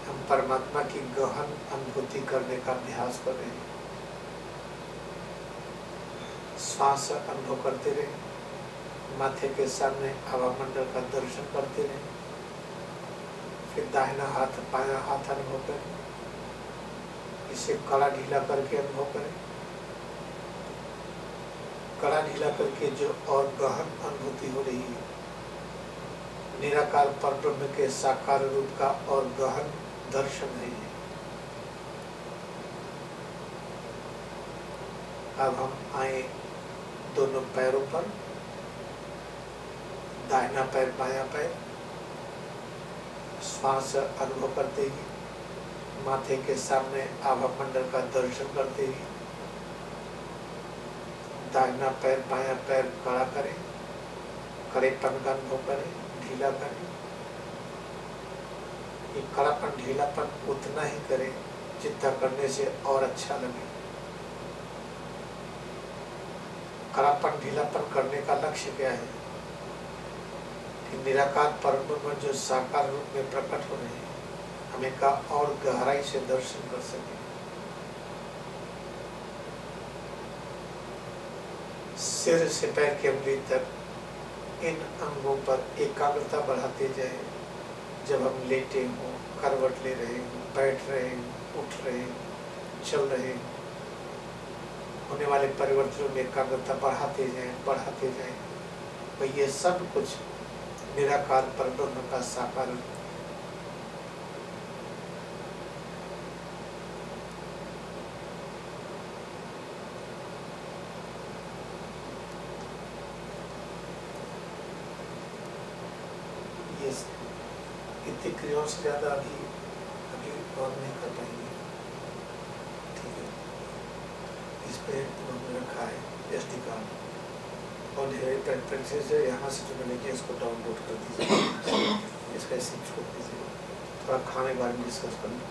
हम परमात्मा की गहन अनुभूति करने का अभ्यास कर रहे हैं। श्वास अनुभव करते रहे, माथे के सामने आभा मंडल का दर्शन करते रहे। फिर दाहिना हाथ, बायां हाथ अनुभव करें। इसे कड़ा ढीला करके अनुभव करें। कड़ा ढीला करके जो और गहन अनुभूति हो रही है, निराकार परब्रह्म के साकार रूप का और गहन दर्शन है। अब हम आए दोनों पैरों पर, दाहिना पैर, बायां पैर। श्वास अनुभव करते ही माथे के सामने आभा मंडल का दर्शन करते ही दाहिना पैर, बायां पैर कड़ा करें। कड़ेपन का अनुभव करें, ढीला करें। ये कड़ापन, ढीलापन उतना ही करें जितना करने से और अच्छा लगे। कड़ापन, ढीलापन करने का लक्ष्य क्या है कि निराकार परब्रह्म जो साकार रूप में प्रकट हो रहे हैं, हमें का और गहराई से दर्शन कर सके। सिर से पैर की अंगुली तक इन अंगों पर एकाग्रता बढ़ाते जाए। जब हम लेटे हों, करवट ले रहे हों, बैठ रहे हों, उठ रहे हों, चल रहे हों, होने वाले परिवर्तनों में एकाग्रता बढ़ाते जाएं। तो ये सब कुछ निराकार परब्रह्म का साकार रूप। ये इतनी क्रियाओं से ज्यादा अभी और नहीं कर पाएंगे। ठीक है, इस पे उन्होंने रखा है SD कार्ड और ढेर प्रेफरेंसेस है। यहाँ से जो मैंने किया इसको डाउनलोड कर दीजिए। इसका ऐसे छोड़ दीजिए। थोड़ा खाने के बारे में डिस्कस कर लो।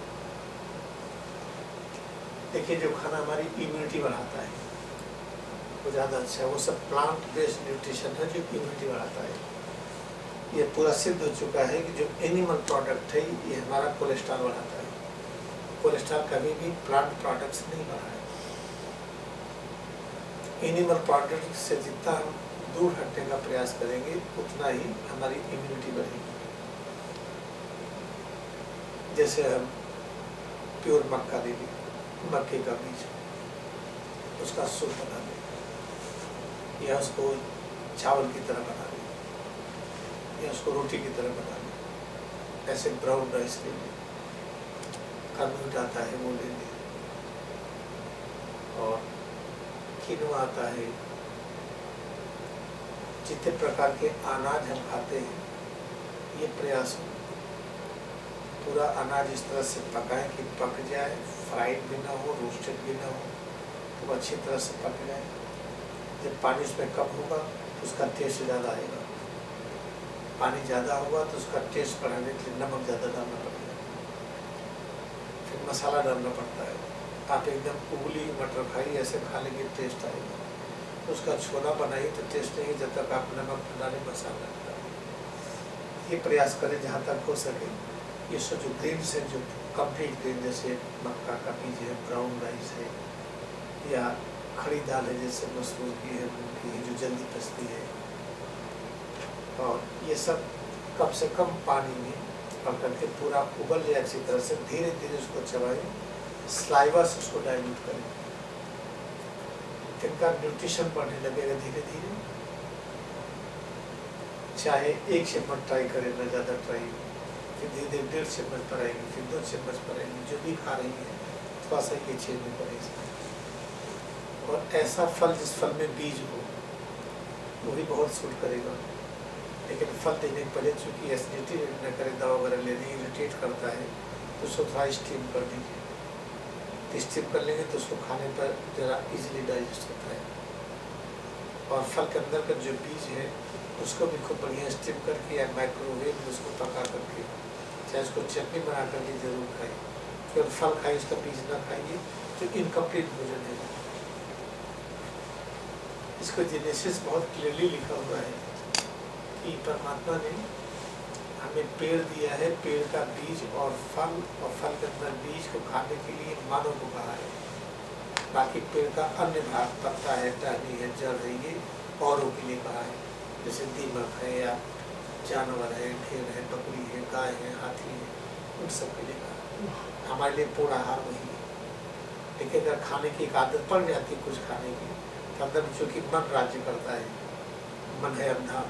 देखिए, जो खाना हमारी इम्यूनिटी बढ़ाता है वो ज़्यादा अच्छा है। वो सब प्लांट बेस्ड न्यूट्रिशन है जो इम्यूनिटी बढ़ाता है। ये पूरा सिद्ध हो चुका है कि जो एनिमल प्रोडक्ट है ये हमारा कोलेस्ट्रॉल बढ़ाता है। कोलेस्ट्रॉल कभी भी प्लांट प्रोडक्ट से नहीं बढ़ा है। एनिमल प्रोडक्ट से जितना हम दूर हटने का प्रयास करेंगे उतना ही हमारी इम्यूनिटी बढ़ेगी। जैसे हम प्योर मक्का ले लें, मक्के का बीज, उसका सूप बना लें या उसको चावल की तरह बना लें या उसको रोटी की तरह बना लें। ऐसे ब्राउन राइस ले लें, कनूट आता है वो ले लें, और किनवा आता है। जितने प्रकार के अनाज हम खाते हैं ये प्रयास हो पूरा अनाज इस तरह से पकाएं कि पक जाए, फ्राइड भी ना हो, रोस्टेड भी ना हो, तो अच्छी तरह से पक जाए। जब पानी उसमें कम होगा तो उसका टेस्ट ज़्यादा आएगा। पानी ज़्यादा होगा तो उसका टेस्ट बढ़ाने के लिए नमक ज़्यादा डालना पड़ेगा, फिर मसाला डालना पड़ता है। आप एकदम उबली मटर खाइए, ऐसे खा लेंगे टेस्ट आएगा। उसका छोला बनाइए तो टेस्ट नहीं, जब तक आप नमक डालें, मसाला डालें। ये प्रयास करें जहाँ तक हो सके। ये सब जो ग्रेन्स है, जो कंप्लीट ग्रेन, जैसे मक्का का बीज है, ब्राउन राइस है, या खड़ी दाल है जैसे मसूर की है, मूंग की है, जो जल्दी पचती है, और ये सब कम से कम पानी में पक करके पूरा उबल जाए अच्छी तरह से, धीरे धीरे उसको चबाएं, स्लाइवा से उसको डाइल्यूट करें। इनका न्यूट्रिशन बढ़ने लगेगा धीरे धीरे। चाहे 1 चम्मच ट्राई करें, ना ज़्यादा ट्राई, फिर धीरे धीरे 1.5 चम्मच पर आएंगे, फिर 2 चम्मच पर आएंगे। जो भी खा रही है थोड़ा सा ये चेंज में पड़ेगा। और ऐसा फल जिस फल में बीज हो वो भी बहुत सूट करेगा। लेकिन फल देने के पहले चूँकि एसिडिटी न करे, दवा वगैरह लेने इरिटेट करता है, तो उसको थोड़ा स्टीम कर दीजिए। स्टीम कर लेंगे तो उसको खाने पर ज़रा इजीली डाइजेस्ट होता है। और फल के अंदर का जो बीज है उसको भी खूब बढ़िया स्टीम करके या माइक्रोवेव में उसको पका करके, चाहे उसको चटनी बना करके ज़रूर खाइए। फिर फल खाइए, उसका बीज ना खाइए, तो इनकम्प्लीट भोजन है। इसको जेनेसिस बहुत क्लियरली लिखा हुआ है कि परमात्मा ने हमें पेड़ दिया है, पेड़ का बीज और फल के अंदर बीज को खाने के लिए मानव को कहा है। बाकी पेड़ का अन्य भाग, पत्ता है, टहनी है, जड़ है, ये औरों के लिए कहा है। जैसे दीमक है, या जानवर है, भेड़ है, बकरी है, गाय है, हाथी है, उन सब के लिए कहा है। हमारे लिए पूरा आहार वही है। लेकिन अगर खाने की एक आदत पड़ जाती है कुछ खाने की, तो अंदर चूँकि मन राज्य करता है, मन है अंधा।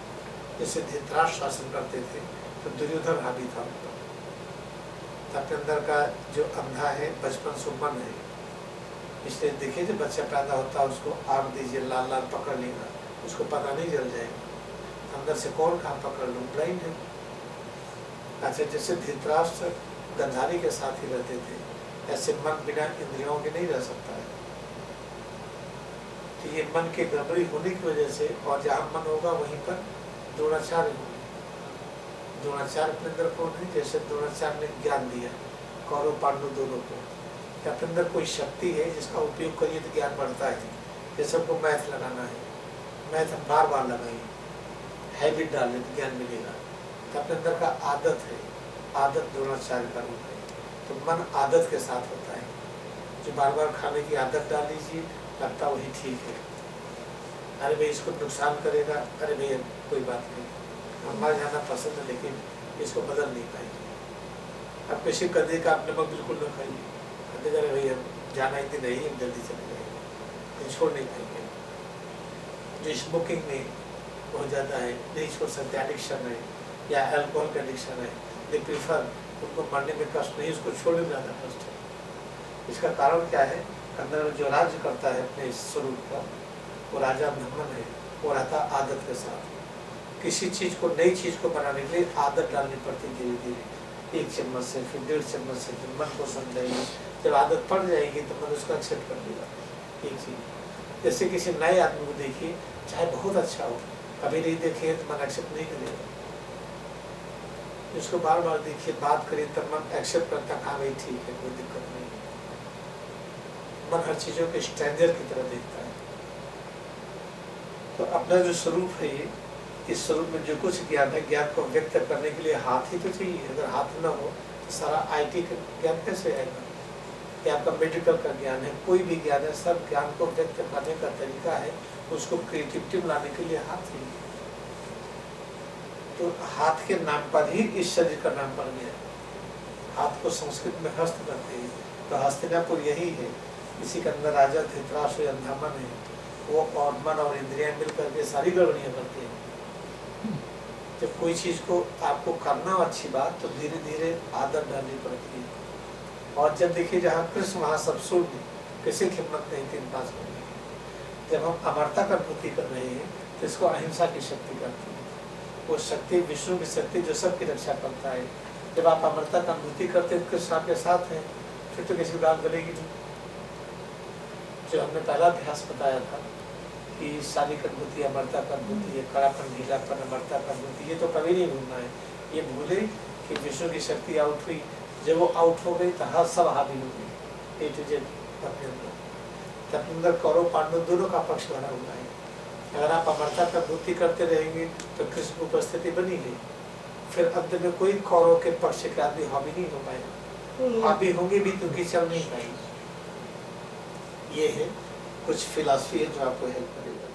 जैसे धृतराष्ट्र शासन करते थे तो दुर्योधन हावी था उन पर। अपने अंदर का जो अंधा है बचपन से मन है, इसलिए देखिए जब बच्चा पैदा होता है उसको आग दीजिए, लाल लाल पकड़ लेगा, उसको पता नहीं जल जाएगा अंदर से कौन कहाँ पकड़ लूँ, ब्लाइंड है। अच्छा, जैसे धृतराष्ट्र गंधारी के साथ ही रहते थे, ऐसे मन बिना इंद्रियों के नहीं रह सकता है। तो ये मन के गड़बड़ी होने की वजह से, और जहाँ मन होगा वहीं पर द्रोणाचार्य होंगे। द्रोणाचार्य अपने अंदर कौन है? जैसे द्रोणाचार्य ने ज्ञान दिया कौरव पांडु दोनों को, अपने अंदर कोई शक्ति है जिसका उपयोग करिए तो ज्ञान बढ़ता है। जैसे हमको मैथ लगाना है, मैथ हम बार बार लगाइए, हैबिट डालें तो ज्ञान मिलेगा। तो अपने अंदर का आदत है, आदत द्रोणाचार्य का रूप है। तो मन आदत के साथ होता है। जो बार बार खाने की आदत डाल लीजिए, लगता वही ठीक है। अरे भाई इसको नुकसान करेगा, अरे भैया कोई बात नहीं, हमारा जाना पसंद है लेकिन इसको बदल नहीं पाएंगे। अब किसी कदे का आप नमक बिल्कुल न खाइए, कदे का भैया जाना ही नहीं, हम जल्दी चले जाएंगे, छोड़ नहीं पाएंगे। जो स्मोकिंग में बहुत ज़्यादा है, नहीं छोड़ सकते, एडिक्शन है या अल्कोहल का एडिक्शन है, दे प्रीफर, उनको मरने में कष्ट नहीं, उसको छोड़ने में ज़्यादा कष्ट है। इसका कारण क्या है? अंदर जो राज्य करता है अपने स्वरूप का, वो राजा ब्राह्मण है, वो रहता आदत के साथ। किसी चीज़ को, नई चीज़ को बनाने के लिए आदत डालनी पड़ती है धीरे धीरे, 1 चम्मच से, फिर 1.5 चम्मच से, फिर मन को समझाइए। जब आदत पड़ जाएगी तो मन उसको एक्सेप्ट कर लेगा। एक चीज़, जैसे किसी नए आदमी को देखिए, चाहे बहुत अच्छा हो, कभी नहीं देखे तो मन एक्सेप्ट नहीं करेगा। उसको बार बार देखिए, बात करिए तब मन एक्सेप्ट करता, हाँ भाई ठीक है, कोई दिक्कत नहीं। मन हर चीज़ों के स्ट्रेंजर की तरह देखता है। तो अपना जो स्वरूप है ये, इस स्वरूप में जो कुछ ज्ञान है, ज्ञान को व्यक्त करने के लिए हाथ ही तो चाहिए। अगर हाथ न हो तो सारा IT का ज्ञान कैसे आएगा? या आपका मेडिकल का ज्ञान है, कोई भी ज्ञान है, सब ज्ञान को व्यक्त करने का तरीका है, उसको क्रिएटिविटी लाने के लिए हाथ ही। तो हाथ के नाम पर ही इस शरीर का नाम पड़ गया। हाथ को संस्कृत में हस्त कहते हैं, तो हस्तिनापुर यही है। इसी के अंदर राजा धृतराष्ट्र अंधा मन है, वो और मन और इंद्रियां मिलकर के सारी गड़बड़ियाँ करती हैं। जब कोई चीज़ को आपको करना अच्छी बात, तो धीरे धीरे आदत डालनी पड़ती है। और जब देखिए जहाँ कृष्ण वहाँ सब शून्य, किसी की हिम्मत नहीं थी पास करने की। जब हम अमरता का अनुभूति कर रहे हैं तो इसको अहिंसा की शक्ति करती है। वो शक्ति विष्णु की शक्ति जो सबकी रक्षा करता है। जब आप अमरता का अनुभूति करते हैं, कृष्ण आपके साथ हैं, फिर तो किसी की बात गलेगी नहीं। जो हमने पहला अभ्यास बताया था कि शारीरिक अनुभूति अमरता का अनुभूति है, कड़ापन ढीलापन अमरता का अनुभूति, ये तो कभी नहीं भूलना है। ये भूले कि विष्णु की शक्ति आउट हुई, जब वो आउट हो गई तो हर सब हावी हो गई, A to Z अपने अंदर, तो अपने अंदर कौरव पांडव दोनों का पक्ष भरा हुआ है। अगर आप अमरता का भक्ति करते रहेंगे तो कृष्ण की उपस्थिति बनी नहीं, फिर अंत में कोई कौरव के पक्ष के आदमी हावी नहीं हो पाएगा, हावी होंगे भी तो कि चल नहीं पाएगी। ये है कुछ फिलॉसफी है जो आपको हेल्प करेगा।